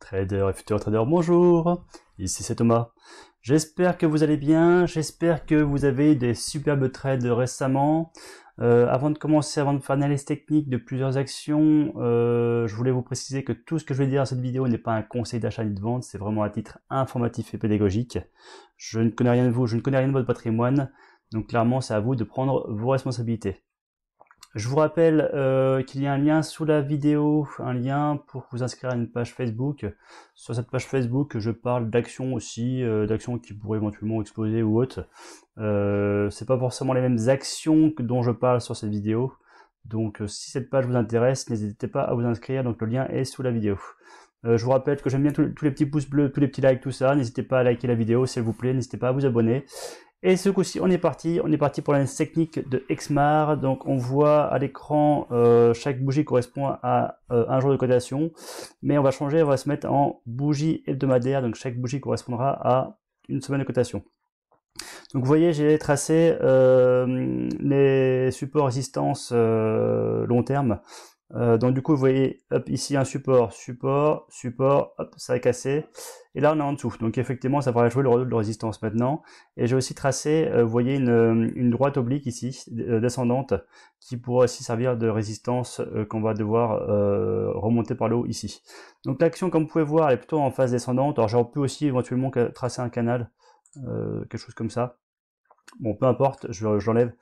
Trader et futur trader, bonjour, ici c'est Thomas. J'espère que vous allez bien, j'espère que vous avez des superbes trades récemment. Avant de commencer, avant de faire une analyse technique de plusieurs actions, je voulais vous préciser que tout ce que je vais dire dans cette vidéo n'est pas un conseil d'achat ni de vente, c'est vraiment à titre informatif et pédagogique. Je ne connais rien de vous, je ne connais rien de votre patrimoine, donc clairement c'est à vous de prendre vos responsabilités. Je vous rappelle qu'il y a un lien sous la vidéo, un lien pour vous inscrire à une page Facebook. Sur cette page Facebook, je parle d'actions aussi, d'actions qui pourraient éventuellement exploser ou autres. C'est pas forcément les mêmes actions dont je parle sur cette vidéo. Donc si cette page vous intéresse, n'hésitez pas à vous inscrire, donc le lien est sous la vidéo. Je vous rappelle que j'aime bien tous les petits pouces bleus, tous les petits likes, tout ça. N'hésitez pas à liker la vidéo s'il vous plaît, n'hésitez pas à vous abonner. Et ce coup-ci, on est parti pour l'analyse technique de Exmar. Donc on voit à l'écran, chaque bougie correspond à un jour de cotation, mais on va changer, on va se mettre en bougie hebdomadaire, donc chaque bougie correspondra à une semaine de cotation. Donc vous voyez, j'ai tracé les supports résistance long terme. Donc du coup, vous voyez, hop, ici un support, hop, ça a cassé. Et là, on est en dessous. Donc effectivement, ça va jouer le rôle de résistance maintenant. Et j'ai aussi tracé, vous voyez, une droite oblique ici, descendante, qui pourra aussi servir de résistance qu'on va devoir remonter par le haut ici. Donc l'action, comme vous pouvez voir, elle est plutôt en phase descendante. Alors j'aurais pu aussi éventuellement tracer un canal, quelque chose comme ça. Bon, peu importe, j'enlève,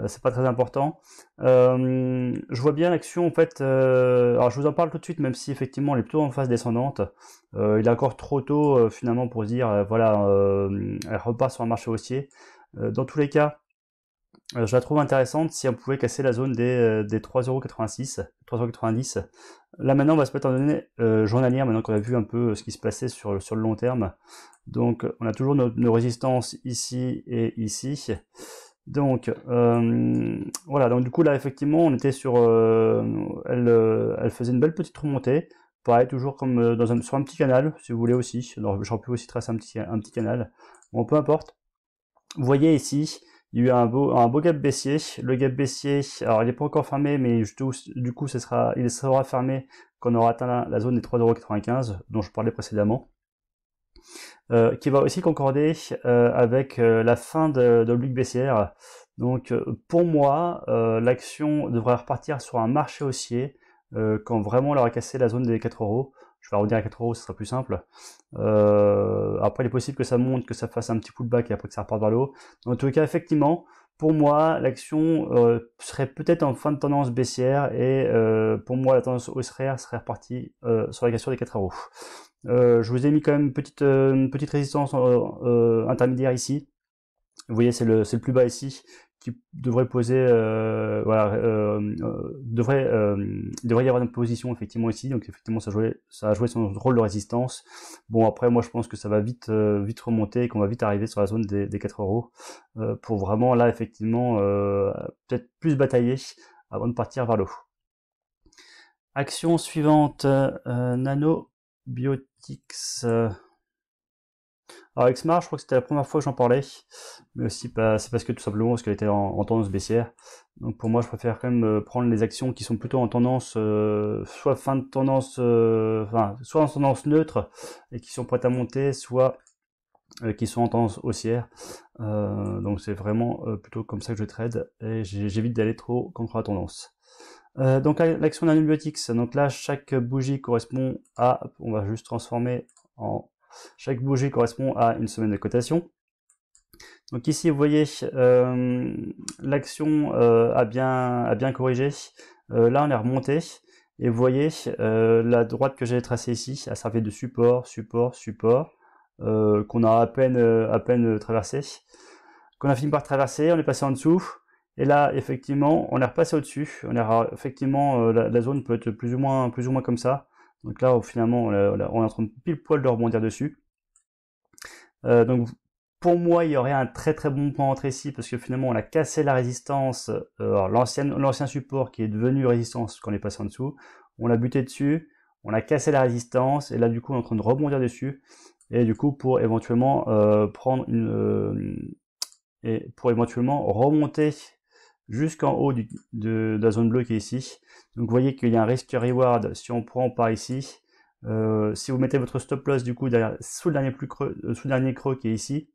c'est pas très important. Je vois bien l'action en fait, alors je vous en parle tout de suite, même si effectivement elle est plutôt en phase descendante. Il est encore trop tôt finalement pour se dire, voilà, elle repart sur un marché haussier. Dans tous les cas, je la trouve intéressante si on pouvait casser la zone des 3,86 €, 3,90 €. Là maintenant on va se mettre en données journalières, maintenant qu'on a vu un peu ce qui se passait sur le long terme. Donc on a toujours nos résistances ici et ici. Donc voilà, donc du coup là effectivement on était sur, elle faisait une belle petite remontée. Pareil, toujours comme sur un petit canal, si vous voulez aussi. J'aurais pu aussi tracer un petit canal. Bon, peu importe. Vous voyez ici, il y a eu un beau gap baissier. Le gap baissier, alors il n'est pas encore fermé, mais du coup il sera fermé quand on aura atteint la zone des 3,95 € dont je parlais précédemment. Qui va aussi concorder avec la fin de l'oblique baissière. Donc pour moi, l'action devrait repartir sur un marché haussier quand vraiment elle aura cassé la zone des 4 €. Je vais revenir à 4 €, ce sera plus simple. Après, il est possible que ça monte, que ça fasse un petit pullback et après que ça reparte vers le haut. En tout cas, effectivement, pour moi, l'action serait peut-être en fin de tendance baissière et pour moi, la tendance haussière serait repartie sur la cassure des 4 €. Je vous ai mis quand même une petite résistance intermédiaire ici. Vous voyez, c'est le plus bas ici qui devrait poser, voilà, devrait y avoir une position effectivement ici. Donc effectivement, ça a joué son rôle de résistance. Bon, après, moi, je pense que ça va vite remonter et qu'on va vite arriver sur la zone des 4 € pour vraiment là effectivement peut-être plus batailler avant de partir vers le haut. Action suivante, Nanobiotics. Alors Exmar, je crois que c'était la première fois que j'en parlais, mais aussi c'est parce que tout simplement parce qu'elle était en tendance baissière. Donc pour moi, je préfère quand même prendre les actions qui sont plutôt en tendance, soit fin de tendance, soit en tendance neutre et qui sont prêtes à monter, soit qui sont en tendance haussière. Donc c'est vraiment plutôt comme ça que je trade et j'évite d'aller trop contre la tendance. Donc l'action Nanobiotics, donc là chaque bougie correspond à, on va juste transformer en, chaque bougie correspond à une semaine de cotation. Donc ici vous voyez l'action a bien corrigé, là on est remonté et vous voyez la droite que j'ai tracée ici a servi de support, qu'on a à peine traversé, qu'on a fini par traverser, on est passé en dessous. Et là, effectivement, on est repassé au-dessus. Effectivement, la zone peut être plus ou moins comme ça. Donc là, finalement, on est en train de pile poil de rebondir dessus. Donc, pour moi, il y aurait un très très bon point d'entrée ici parce que finalement, on a cassé la résistance, l'ancien support qui est devenu résistance quand on est passé en dessous. On l'a buté dessus, on a cassé la résistance et là, du coup, on est en train de rebondir dessus. Et du coup, pour éventuellement prendre et pour éventuellement remonter jusqu'en haut de la zone bleue qui est ici. Donc vous voyez qu'il y a un risk reward si on prend par ici. Si vous mettez votre stop loss du coup derrière, sous le dernier creux qui est ici,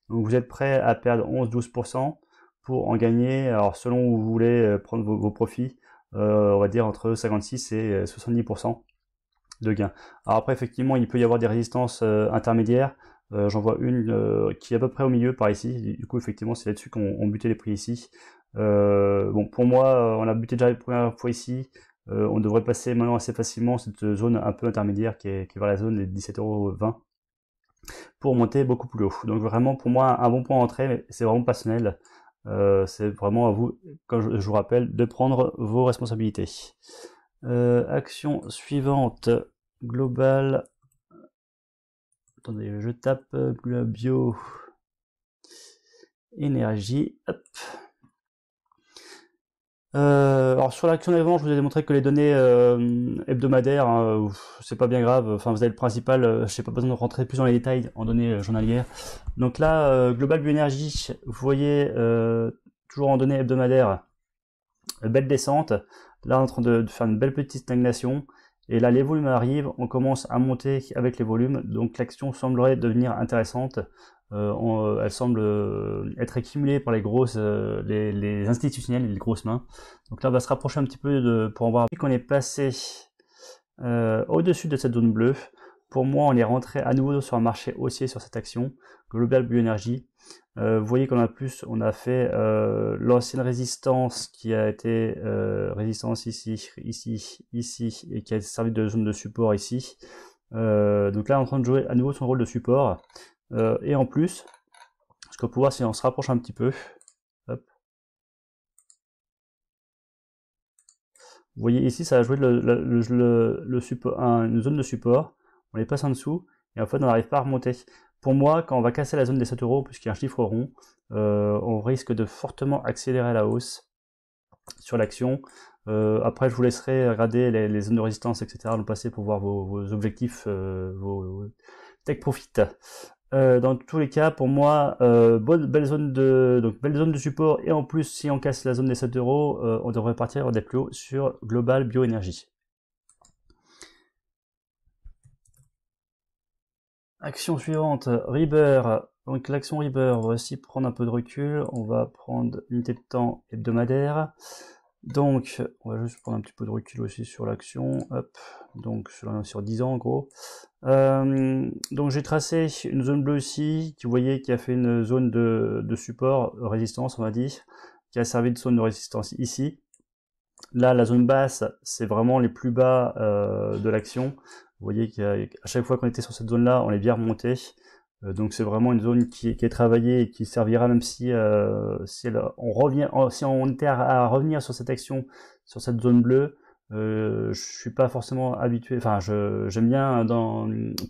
donc vous êtes prêt à perdre 11-12% pour en gagner, alors selon où vous voulez prendre vos profits, on va dire entre 56 et 70% de gain. Alors après effectivement il peut y avoir des résistances intermédiaires, j'en vois une qui est à peu près au milieu par ici, du coup effectivement c'est là-dessus qu'on butait les prix ici. Bon pour moi on a buté déjà la première fois ici, on devrait passer maintenant assez facilement cette zone un peu intermédiaire qui est vers la zone des 17,20 € pour monter beaucoup plus haut. Donc vraiment pour moi un bon point d'entrée, mais c'est vraiment personnel. C'est vraiment à vous, comme je vous rappelle, de prendre vos responsabilités. Action suivante, global. Attendez, je tape bio énergie. Hop. Alors sur l'action d'avant, je vous ai démontré que les données hebdomadaires, hein, c'est pas bien grave. Enfin, vous avez le principal. Je n'ai pas besoin de rentrer plus dans les détails en données journalières. Donc là, Global Bioénergie, vous voyez toujours en données hebdomadaires, belle descente. Là, on est en train de faire une belle petite stagnation. Et là, les volumes arrivent, on commence à monter avec les volumes. Donc l'action semblerait devenir intéressante. Elle semble être accumulée par les grosses, les institutionnels, les grosses mains. Donc là, on va se rapprocher un petit peu pour en voir qu'on est passé au-dessus de cette zone bleue. Pour moi, on est rentré à nouveau sur un marché haussier sur cette action, Global Bioénergie. Vous voyez qu'on a fait l'ancienne résistance qui a été résistance ici, et qui a servi de zone de support ici. Donc là, on est en train de jouer à nouveau son rôle de support. Et en plus, ce qu'on peut voir si on se rapproche un petit peu, hop. Vous voyez ici, ça a joué le support, une zone de support. On les passe en dessous et en fait, on n'arrive pas à remonter. Pour moi, quand on va casser la zone des 7 €, puisqu'il y a un chiffre rond, on risque de fortement accélérer la hausse sur l'action. Après, je vous laisserai regarder les zones de résistance, etc. nous passer pour voir vos objectifs, vos take profit. Dans tous les cas, pour moi, belle zone de support, et en plus, si on casse la zone des 7 €, on devrait partir des plus hauts sur Global Bioénergie. Action suivante, Reaber. Donc l'action Reaber, on va aussi prendre un peu de recul, on va prendre l'unité de temps hebdomadaire. Donc, on va juste prendre un petit peu de recul aussi sur l'action, hop, donc sur 10 ans en gros. Donc j'ai tracé une zone bleue ici, vous voyez, qui a fait une zone de support, résistance on va dire, qui a servi de zone de résistance ici. Là, la zone basse, c'est vraiment les plus bas de l'action. Vous voyez qu'à chaque fois qu'on était sur cette zone-là, on est bien remonté. Donc c'est vraiment une zone qui est travaillée et qui servira, même si si on était à revenir sur cette action, sur cette zone bleue. Je suis pas forcément habitué, enfin j'aime bien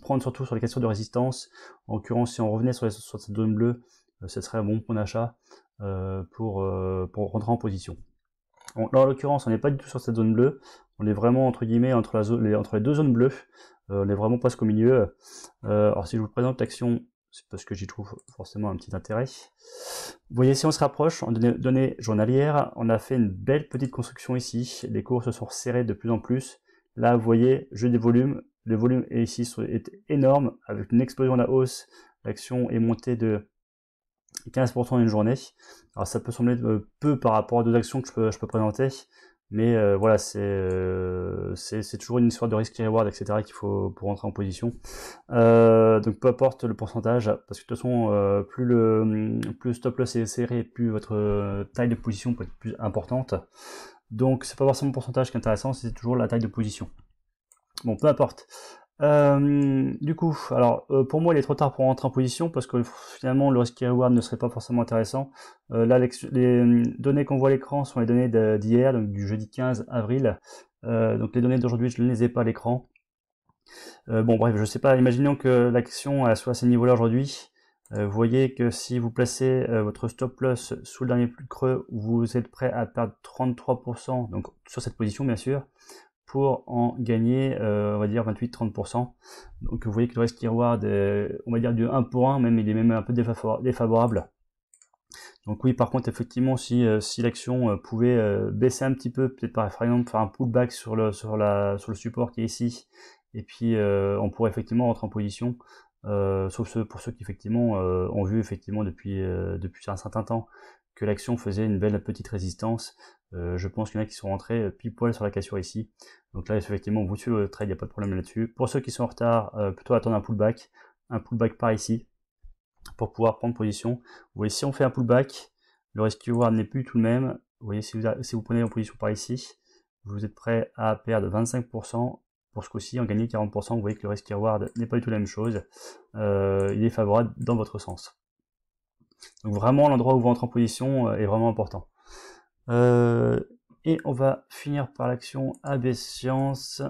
prendre surtout sur les questions de résistance. En l'occurrence, si on revenait sur cette zone bleue, ce serait un bon point d'achat pour rentrer en position. Bon, là en l'occurrence, on n'est pas du tout sur cette zone bleue, on est vraiment entre guillemets entre les deux zones bleues. On est vraiment presque au milieu. Alors si je vous présente l'action, c'est parce que j'y trouve forcément un petit intérêt. Vous voyez, si on se rapproche en données journalières, on a fait une belle petite construction ici. Les cours se sont serrés de plus en plus. Là, vous voyez, jeu des volumes. Le volume est ici est énorme, avec une explosion à la hausse. L'action est montée de 15% en une journée. Alors ça peut sembler peu par rapport à d'autres actions que je peux présenter. Mais voilà, c'est toujours une histoire de risk reward, etc. qu'il faut pour rentrer en position. Donc peu importe le pourcentage, parce que de toute façon, plus le stop loss est serré, plus votre taille de position peut être plus importante. Donc c'est pas forcément le pourcentage qui est intéressant, c'est toujours la taille de position. Bon, peu importe. Du coup, alors pour moi il est trop tard pour rentrer en position parce que finalement le risk reward ne serait pas forcément intéressant. Là les données qu'on voit à l'écran sont les données d'hier, donc du jeudi 15 avril. Donc les données d'aujourd'hui je ne les ai pas à l'écran. Bon bref, je sais pas, imaginons que l'action soit à ces niveaux là aujourd'hui. Vous voyez que si vous placez votre stop loss sous le dernier plus creux, vous êtes prêt à perdre 33%, donc sur cette position bien sûr, pour en gagner, on va dire 28-30%. Donc vous voyez que le risk reward est, on va dire du 1 pour 1, même il est même un peu défavorable. Donc oui, par contre, effectivement, si l'action pouvait baisser un petit peu, peut-être par exemple faire un pullback sur le support qui est ici, et puis on pourrait effectivement rentrer en position, sauf pour ceux qui effectivement ont vu effectivement depuis un certain temps que l'action faisait une belle petite résistance. Je pense qu'il y en a qui sont rentrés pile poil sur la cassure ici. Donc là effectivement vous suivez le trade, il n'y a pas de problème là-dessus. Pour ceux qui sont en retard, plutôt attendre un pullback par ici pour pouvoir prendre position. Vous voyez, si on fait un pullback, le risk reward n'est plus tout le même. Vous voyez, si vous prenez en position par ici, vous êtes prêt à perdre 25%. Pour ce coup-ci, en gagner 40%, vous voyez que le risk reward n'est pas du tout la même chose. Il est favorable dans votre sens. Donc vraiment, l'endroit où vous rentrez en position est vraiment important. Et on va finir par l'action AB Science.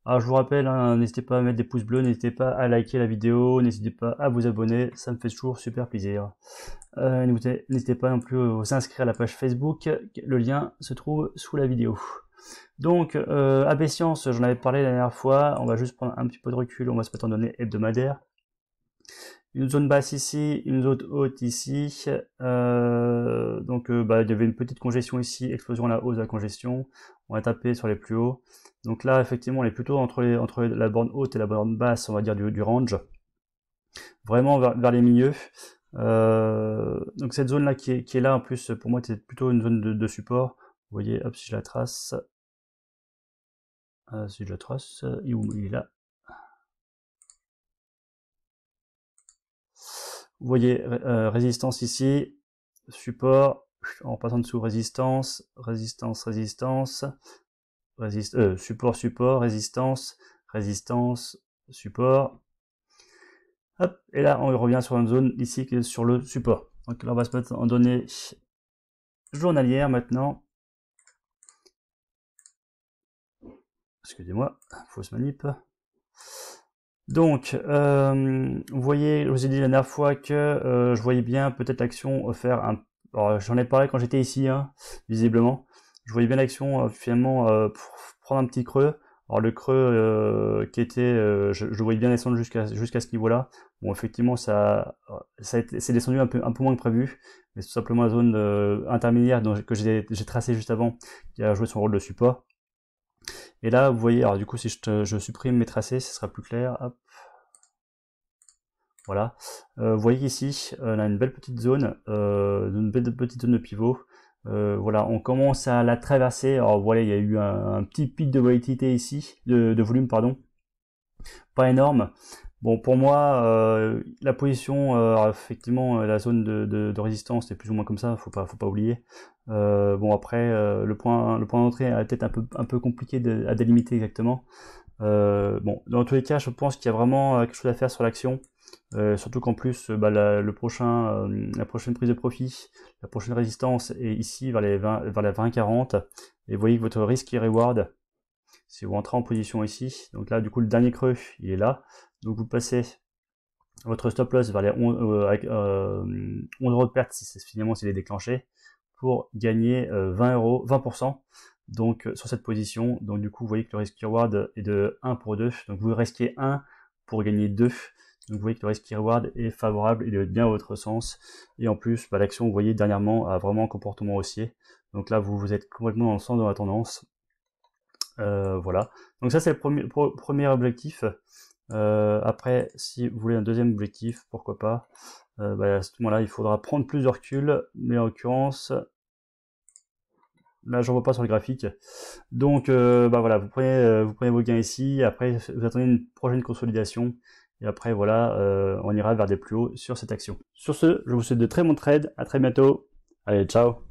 Alors je vous rappelle, hein, n'hésitez pas à mettre des pouces bleus, n'hésitez pas à liker la vidéo, n'hésitez pas à vous abonner, ça me fait toujours super plaisir. N'hésitez pas non plus à vous inscrire à la page Facebook, le lien se trouve sous la vidéo. Donc AB Science, j'en avais parlé la dernière fois, on va juste prendre un petit peu de recul, on va se mettre en données hebdomadaires. Une zone basse ici, une zone haute ici, donc il y avait une petite congestion ici, explosion à la hausse de la congestion, on va taper sur les plus hauts. Donc là effectivement on est plutôt entre la borne haute et la borne basse, on va dire du range, vraiment vers les milieux. Donc cette zone là qui est là en plus pour moi c'est plutôt une zone de support. Vous voyez, hop, si je la trace, il est là. Vous voyez résistance ici, support, en passant dessous résistance, support, résistance, support. Hop, et là on revient sur une zone ici qui est sur le support. Donc là on va se mettre en données journalières maintenant. Excusez-moi, fausse manip. Donc, vous voyez, je vous ai dit la dernière fois que je voyais bien peut-être l'action faire un... Alors, j'en ai parlé quand j'étais ici, hein, visiblement. Je voyais bien l'action finalement pour prendre un petit creux. Alors le creux qui était... je voyais bien descendre jusqu'à ce niveau-là. Bon, effectivement, c'est descendu un peu moins que prévu. Mais c'est tout simplement la zone intermédiaire que j'ai tracée juste avant, qui a joué son rôle de support. Et là, vous voyez, alors du coup, si je supprime mes tracés, ce sera plus clair. Hop. Voilà. Vous voyez qu'ici, on a une belle petite zone, de pivot. Voilà, on commence à la traverser. Alors voilà, il y a eu un petit pic de volatilité ici, de volume, pardon. Pas énorme. Bon, pour moi, la position, effectivement, la zone de résistance est plus ou moins comme ça, faut pas oublier. Bon, après, le point d'entrée est peut-être un peu compliqué à délimiter exactement. Bon, dans tous les cas, je pense qu'il y a vraiment quelque chose à faire sur l'action. Surtout qu'en plus, la prochaine prise de profit, la prochaine résistance est ici vers la 20-40. Et vous voyez que votre risque et reward, si vous rentrez en position ici, donc là du coup le dernier creux il est là, donc vous passez votre stop loss vers les 11 euros de perte finalement s'il est déclenché, pour gagner 20%, donc sur cette position. Donc du coup vous voyez que le risk reward est de 1 pour 2, donc vous risquez 1 pour gagner 2. Donc vous voyez que le risk reward est favorable, il est bien à votre sens. Et en plus, l'action, vous voyez, dernièrement, a vraiment un comportement haussier. Donc là, vous êtes complètement dans le sens de la tendance. Voilà. Donc ça, c'est le premier objectif. Après, si vous voulez un deuxième objectif, pourquoi pas. À ce moment-là, il faudra prendre plus de recul. Mais en l'occurrence, là, j'en vois pas sur le graphique. Donc, voilà, vous prenez vos gains ici. Après, vous attendez une prochaine consolidation. Et après, voilà, on ira vers des plus hauts sur cette action. Sur ce, je vous souhaite de très bons trades. À très bientôt. Allez, ciao.